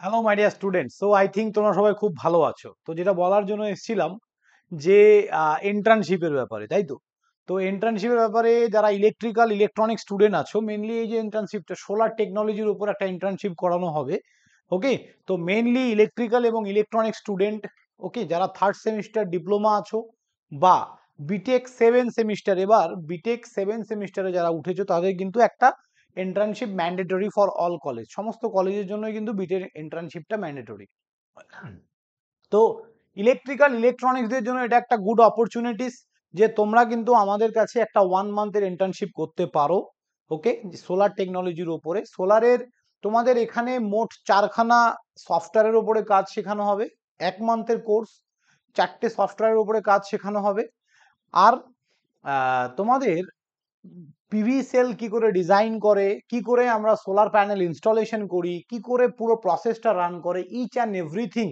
Hello my dear students, so I think তোমরা সবাই খুব ভালো আছো। তো যেটা বলার জন্য এসেছিলাম যে ইন্টার্নশিপের ব্যাপারে, তাই তো। তো ইন্টার্নশিপের ব্যাপারে যারা ইলেকট্রিক্যাল ইলেকট্রনিক স্টুডেন্ট আছো, মেনলি এই যে ইন্টার্নশিপটা সোলার টেকনোলজির উপর একটা ইন্টার্নশিপ করানো হবে। ওকে, তো মেনলি ইলেকট্রিক্যাল এবং ইলেকট্রনিক স্টুডেন্ট, ওকে, যারা থার্ড সেমিস্টার ডিপ্লোমা আছো বা বিটেক 7 সেমিস্টার, এবার বিটেক 7 সেমিস্টারে যারা উঠেছো তাদের কিন্তু একটা internship mandatory for all college, সমস্ত কলেজের জন্য কিন্তু বিটের ইন্টার্নশিপটা ম্যান্ডেটরি। তো ইলেকট্রিক্যাল ইলেকট্রনিক্সদের জন্য এটা একটা গুড অপরচুনিটিস যে তোমরা কিন্তু আমাদের কাছে একটা 1 মান্থের ইন্টার্নশিপ করতে পারো। ওকে, সোলার টেকনোলজির উপরে, সোলারের তোমাদের এখানে মোট 4খানা সফটওয়্যারের উপরে কাজ শেখানো হবে। 1 মান্থের কোর্স, 4টে সফটওয়্যারের উপরে কাজ শেখানো হবে। আর তোমাদের পিভি সেল কি করে ডিজাইন করে, কি করে আমরা সোলার প্যানেল ইনস্টলেশন করি, কি করে পুরো প্রসেসটা রান করে, ইচ অ্যান্ড এভরিথিং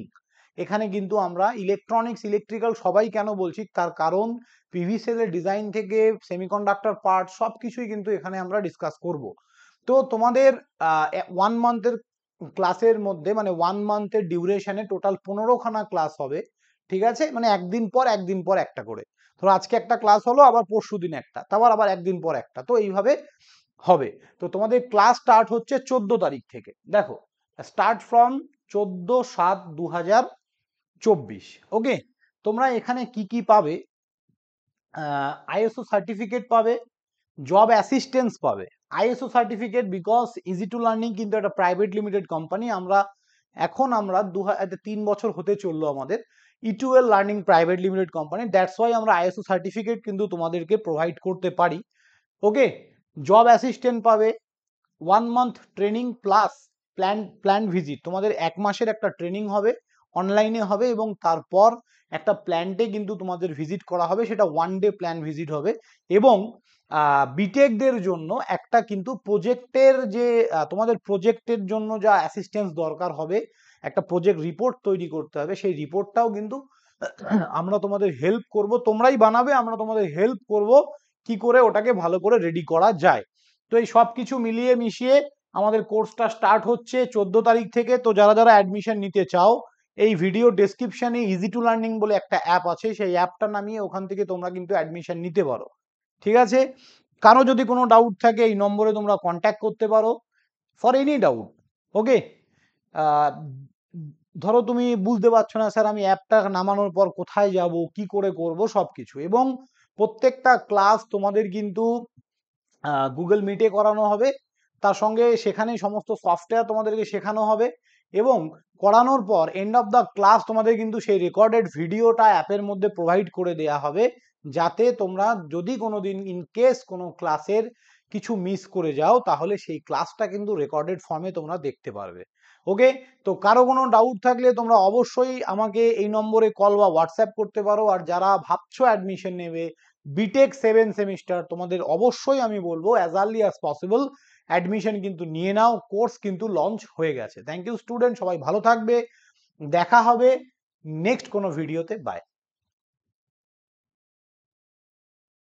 এখানে কিন্তু আমরা ইলেকট্রনিক্স ইলেকট্রিক্যাল সবাই কেন বলছি তার কারণ পিভি সেলের ডিজাইন থেকে সেমিকন্ডাক্টর পার্ট সব কিছুই কিন্তু এখানে আমরা ডিসকাস করব। তো তোমাদের 1 মান্থের ক্লাসের মধ্যে, মানে 1 মান্থের ডিউরেশনে টোটাল 15খানা ক্লাস হবে। ঠিক আছে, মানে একদিন পর একটা করে। ধরো আজকে একটা ক্লাস হলো, আবার পরশু দিন একটা, তারপর আবার একদিন পর একটা, তো এইভাবে হবে। তো তোমাদের ক্লাস স্টার্ট হচ্ছে 14 তারিখ থেকে। দেখো, স্টার্ট ফ্রম 14/7/2024। ওকে, তোমরা এখানে কি কি পাবে? আইএসও সার্টিফিকেট পাবে, জব অ্যাসিস্ট্যান্স পাবে। ISO certificate because easy to learning কিন্তু একটা প্রাইভেট লিমিটেড কোম্পানি। আমরা 3 বছর হতে চললো আমাদের ইটুয়েল learning private limited company, that's why আমরা আইএসও সার্টিফিকেট কিন্তু তোমাদেরকে প্রোভাইড করতে পারি। ওকে, জব অ্যাসিস্ট্যান্ট পাবে, 1 month training plus plan visit. তোমাদের 1 মাসের একটা ট্রেনিং হবে, অনলাইনে হবে, এবং তারপর একটা প্ল্যান্টে কিন্তু তোমাদের ভিজিট করা হবে, সেটা 1 ডে প্ল্যান ভিজিট হবে। এবং বিটেকদের জন্য একটা কিন্তু প্রজেক্টের যে তোমাদের প্রজেক্টের জন্য যা অ্যাসিস্ট্যান্স দরকার হবে, একটা প্রজেক্ট রিপোর্ট তৈরি করতে হবে, সেই রিপোর্টটাও কিন্তু আমরা তোমাদের হেল্প করব। তোমরাই বানাবে, আমরা তোমাদের হেল্প করব কি করে ওটাকে ভালো করে রেডি করা যায়। তো এই সব কিছু মিলিয়ে মিশিয়ে আমাদের কোর্সটা স্টার্ট হচ্ছে 14 তারিখ থেকে। তো যারা যারা অ্যাডমিশন নিতে চাও, এই ভিডিও ডেসক্রিপশনে ইজি টু লার্নিং বলে একটা অ্যাপ আছে, সেই অ্যাপটা নামিয়ে ওখান থেকে তোমরা কিন্তু অ্যাডমিশন নিতে পারো। ঠিক আছে, কারো যদি কোনো ডাউট থাকে এই নম্বরে তোমরা কন্ট্যাক্ট করতে পারো ফর এনি ডাউট। ওকে, ধরো তুমি বুঝতে পারছো না স্যার আমি অ্যাপটা নামানোর পর কোথায় যাব, কি করে করব, সবকিছু। এবং প্রত্যেকটা ক্লাস তোমাদের কিন্তু গুগল মিটে করানো হবে, তার সঙ্গে সেখানে সমস্ত সফটওয়্যার তোমাদেরকে শেখানো হবে। এবং করানোর পর এন্ড অফ দ্য ক্লাস তোমাদের কিন্তু সেই রেকর্ডেড ভিডিওটা অ্যাপের মধ্যে প্রোভাইড করে দেয়া হবে, যাতে তোমরা যদি কোনো দিন ইন কেস কোনো ক্লাসের কিছু মিস করে যাও তাহলে সেই ক্লাসটা কিন্তু রেকর্ডেড ফর্মে তোমরা দেখতে পারবে। ওকে, তো কারো কোনো ডাউট থাকলে তোমরা অবশ্যই আমাকে এই নম্বরে কল বা হোয়াটসঅ্যাপ করতে পারো। আর যারা ভাবছো অ্যাডমিশন নেবে বিটেক 7 সেমিস্টার, তোমাদের অবশ্যই আমি বলবো as early as possible admission কিন্তু নিয়ে নাও, কোর্স কিন্তু লঞ্চ হয়ে গেছে। থ্যাংক ইউ স্টুডেন্ট, সবাই ভালো থাকবে, দেখা হবে নেক্সট কোনো ভিডিওতে। বাই।